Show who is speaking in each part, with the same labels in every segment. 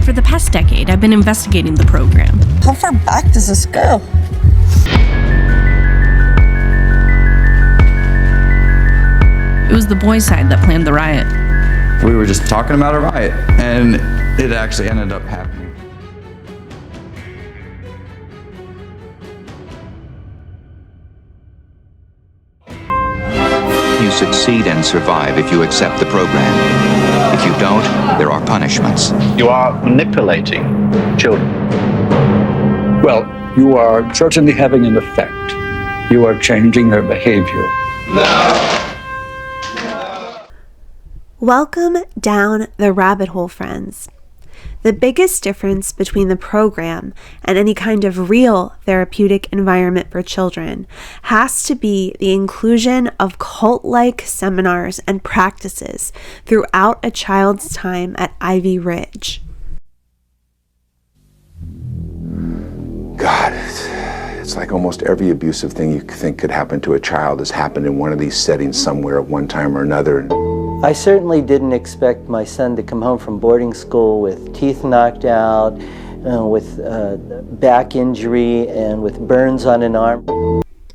Speaker 1: For the past decade, I've been investigating the program.
Speaker 2: How far back does this go?
Speaker 1: It was the boys' side that planned the riot.
Speaker 3: We were just talking about a riot, and it actually ended up happening.
Speaker 4: You succeed and survive if you accept the program. If you don't, there are punishments.
Speaker 5: You are manipulating children.
Speaker 6: Well, you are certainly having an effect. You are changing their behavior.
Speaker 7: Welcome down the rabbit hole, friends. The biggest difference between the program and any kind of real therapeutic environment for children has to be the inclusion of cult-like seminars and practices throughout a child's time at Ivy Ridge.
Speaker 8: God, it's like almost every abusive thing you think could happen to a child has happened in one of these settings somewhere at one time or another.
Speaker 9: I certainly didn't expect my son to come home from boarding school with teeth knocked out, with back injury, and with burns on an arm.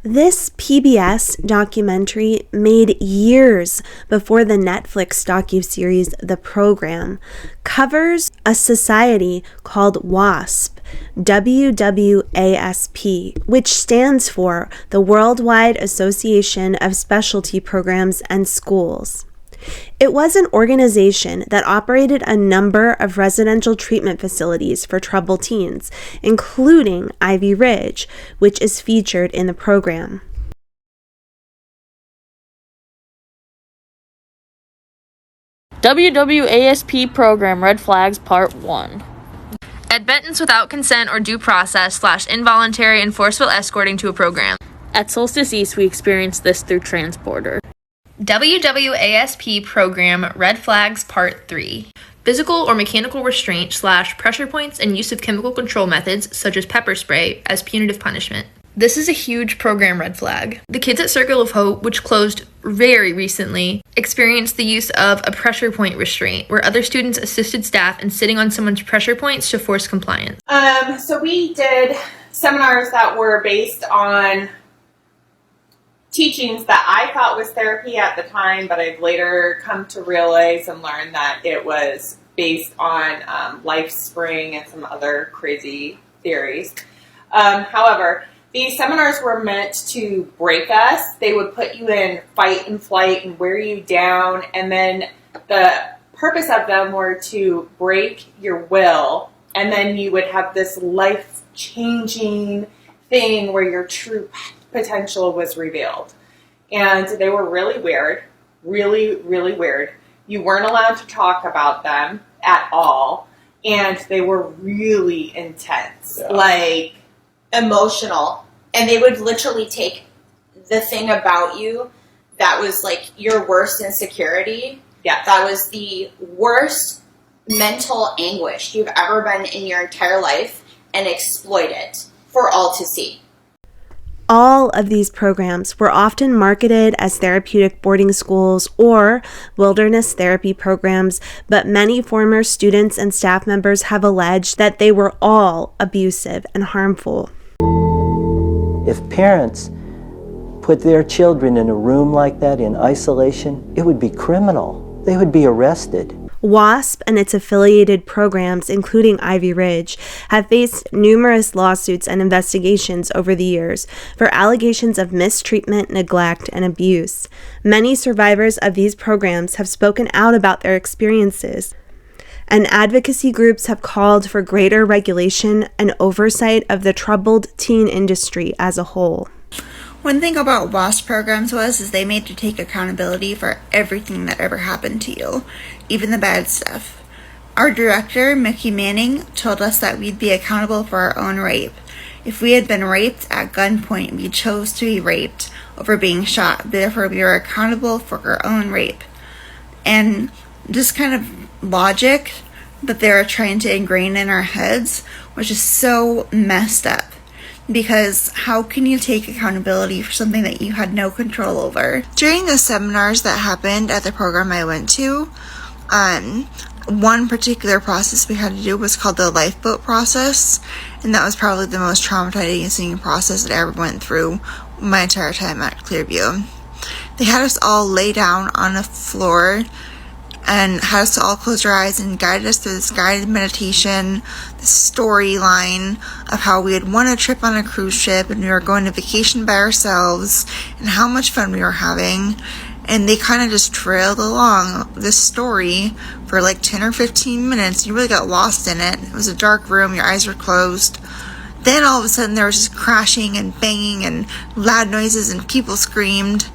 Speaker 7: This PBS documentary, made years before the Netflix docuseries The Program, covers a society called WASP, WWASP, which stands for the Worldwide Association of Specialty Programs and Schools. It was an organization that operated a number of residential treatment facilities for troubled teens, including Ivy Ridge, which is featured in the program.
Speaker 10: WWASP Program Red Flags Part 1. Admittance without consent or due process / involuntary and forceful escorting to a program. At Solstice East, we experienced this through Transporter. WWASP Program Red Flags Part 3. Physical or mechanical restraint / pressure points and use of chemical control methods such as pepper spray as punitive punishment. This is a huge program red flag. The kids at Circle of Hope, which closed very recently, experienced the use of a pressure point restraint, where other students assisted staff in sitting on someone's pressure points to force compliance.
Speaker 11: So we did seminars that were based on teachings that I thought was therapy at the time, but I've later come to realize and learn that it was based on Life Spring and some other crazy theories. However, these seminars were meant to break us. They would put you in fight and flight and wear you down, and then the purpose of them were to break your will, and then you would have this life-changing thing where your true potential was revealed. And they were really weird, really, really weird. You weren't allowed to talk about them at all, and they were really intense.
Speaker 12: Like emotional. And they would literally take the thing about you that was like your worst insecurity.
Speaker 11: Yeah.
Speaker 12: That was the worst mental anguish you've ever been in your entire life, and exploit it for all to see.
Speaker 7: All of these programs were often marketed as therapeutic boarding schools or wilderness therapy programs, but many former students and staff members have alleged that they were all abusive and harmful.
Speaker 9: If parents put their children in a room like that in isolation, it would be criminal. They would be arrested.
Speaker 7: WASP and its affiliated programs, including Ivy Ridge, have faced numerous lawsuits and investigations over the years for allegations of mistreatment, neglect, and abuse. Many survivors of these programs have spoken out about their experiences, and advocacy groups have called for greater regulation and oversight of the troubled teen industry as a whole.
Speaker 13: One thing about WASP programs is they made you take accountability for everything that ever happened to you, even the bad stuff. Our director, Mickey Manning, told us that we'd be accountable for our own rape. If we had been raped at gunpoint, we chose to be raped over being shot. Therefore, we were accountable for our own rape. And just kind of logic that they're trying to ingrain in our heads, which is so messed up. Because how can you take accountability for something that you had no control over?
Speaker 14: During the seminars that happened at the program I went to,
Speaker 13: One particular process we had to do was called the lifeboat process, and that was probably the most traumatizing process that I ever went through my entire time at Clearview. They had us all lay down on a floor and had us all close our eyes and guided us through this guided meditation, this storyline of how we had won a trip on a cruise ship and we were going to vacation by ourselves and how much fun we were having. And they kind of just trailed along this story for like 10 or 15 minutes. You really got lost in it. It was a dark room, your eyes were closed. Then all of a sudden there was just crashing and banging and loud noises and people screamed.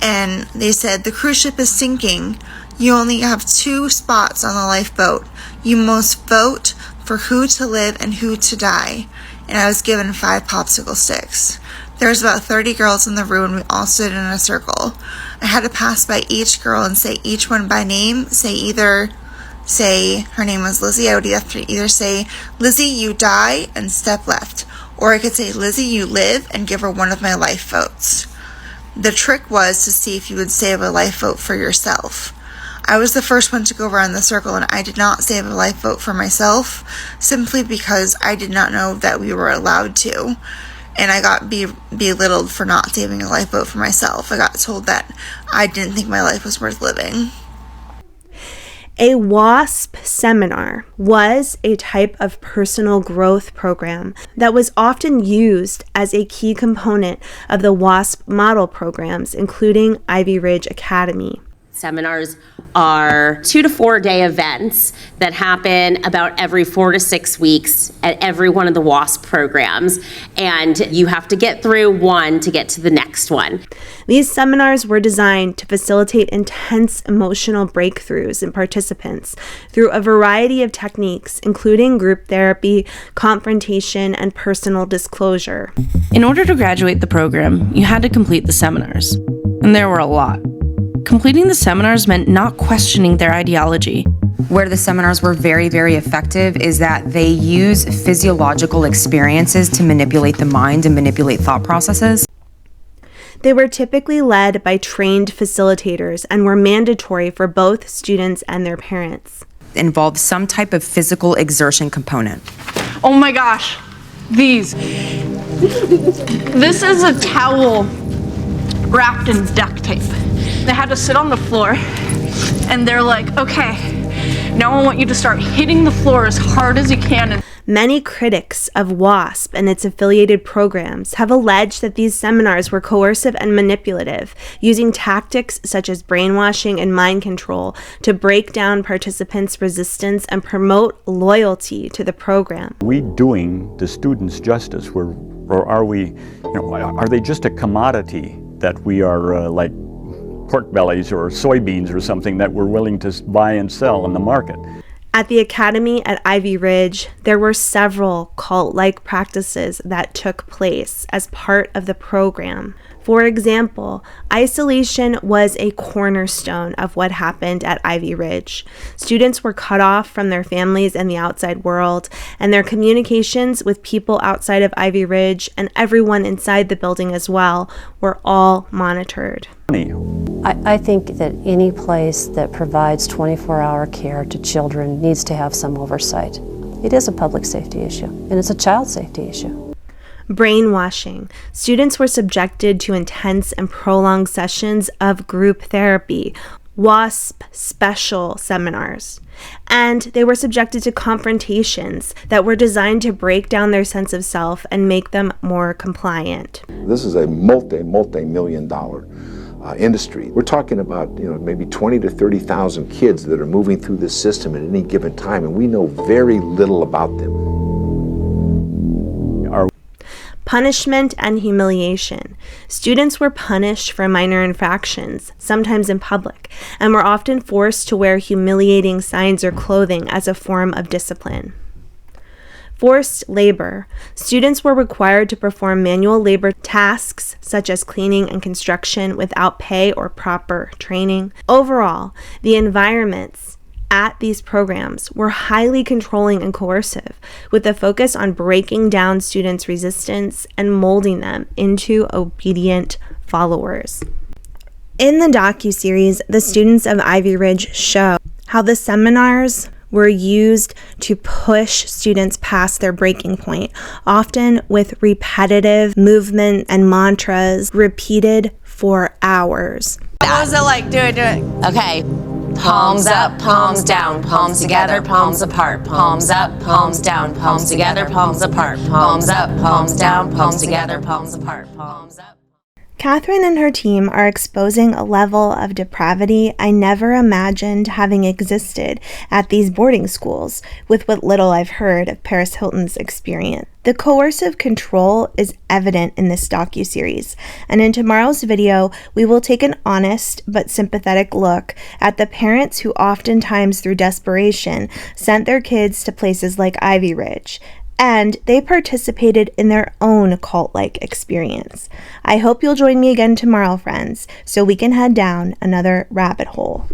Speaker 13: And they said, the cruise ship is sinking. You only have 2 spots on the lifeboat. You must vote for who to live and who to die. And I was given 5 popsicle sticks. There was about 30 girls in the room and we all stood in a circle. I had to pass by each girl and say each one by name. Say her name was Lizzie. I would have to either say, Lizzie, you die and step left. Or I could say, Lizzie, you live, and give her one of my life votes. The trick was to see if you would save a life vote for yourself. I was the first one to go around the circle, and I did not save a life vote for myself, simply because I did not know that we were allowed to. And I got belittled for not saving a life vote for myself. I got told that I didn't think my life was worth living.
Speaker 7: A WASP seminar was a type of personal growth program that was often used as a key component of the WASP model programs, including Ivy Ridge Academy.
Speaker 14: Seminars are 2 to 4 day events that happen about every 4 to 6 weeks at every one of the WASP programs, and you have to get through one to get to the next one.
Speaker 7: These seminars were designed to facilitate intense emotional breakthroughs in participants through a variety of techniques, including group therapy, confrontation, and personal disclosure.
Speaker 1: In order to graduate the program, you had to complete the seminars, and there were a lot. Completing the seminars meant not questioning their ideology.
Speaker 15: Where the seminars were very, very effective is that they use physiological experiences to manipulate the mind and manipulate thought processes.
Speaker 7: They were typically led by trained facilitators and were mandatory for both students and their parents.
Speaker 15: Involved some type of physical exertion component.
Speaker 16: Oh my gosh, these. This is a towel wrapped in duct tape. They had to sit on the floor and they're like, okay, now I want you to start hitting the floor as hard as you can.
Speaker 7: Many critics of WASP and its affiliated programs have alleged that these seminars were coercive and manipulative, using tactics such as brainwashing and mind control to break down participants' resistance and promote loyalty to the program.
Speaker 6: Are we doing the students justice, or are we, are they just a commodity that we are like pork bellies or soybeans or something that we're willing to buy and sell in the market?
Speaker 7: At the Academy at Ivy Ridge, there were several cult-like practices that took place as part of the program. For example, isolation was a cornerstone of what happened at Ivy Ridge. Students were cut off from their families and the outside world, and their communications with people outside of Ivy Ridge and everyone inside the building as well were all monitored.
Speaker 17: I think that any place that provides 24-hour care to children needs to have some oversight. It is a public safety issue, and it's a child safety issue.
Speaker 7: Brainwashing. Students were subjected to intense and prolonged sessions of group therapy, WASP special seminars, and they were subjected to confrontations that were designed to break down their sense of self and make them more compliant.
Speaker 8: This is a multi-million dollar industry. We're talking about maybe 20 to 30,000 kids that are moving through this system at any given time, and we know very little about them.
Speaker 7: Punishment and humiliation. Students were punished for minor infractions, sometimes in public, and were often forced to wear humiliating signs or clothing as a form of discipline. Forced labor. Students were required to perform manual labor tasks such as cleaning and construction without pay or proper training. Overall, the environments at these programs were highly controlling and coercive, with a focus on breaking down students' resistance and molding them into obedient followers. In the docuseries, the students of Ivy Ridge show how the seminars were used to push students past their breaking point, often with repetitive movement and mantras repeated for hours.
Speaker 18: What was it like? Do it. Okay. Palms up, palms down, palms together, palms apart. Palms up, palms down, palms together, palms apart. Palms up, palms down, palms together, palms apart. Palms up.
Speaker 7: Catherine and her team are exposing a level of depravity I never imagined having existed at these boarding schools, with what little I've heard of Paris Hilton's experience. The coercive control is evident in this docuseries, and in tomorrow's video, we will take an honest but sympathetic look at the parents who oftentimes through desperation sent their kids to places like Ivy Ridge, and they participated in their own cult-like experience. I hope you'll join me again tomorrow, friends, so we can head down another rabbit hole.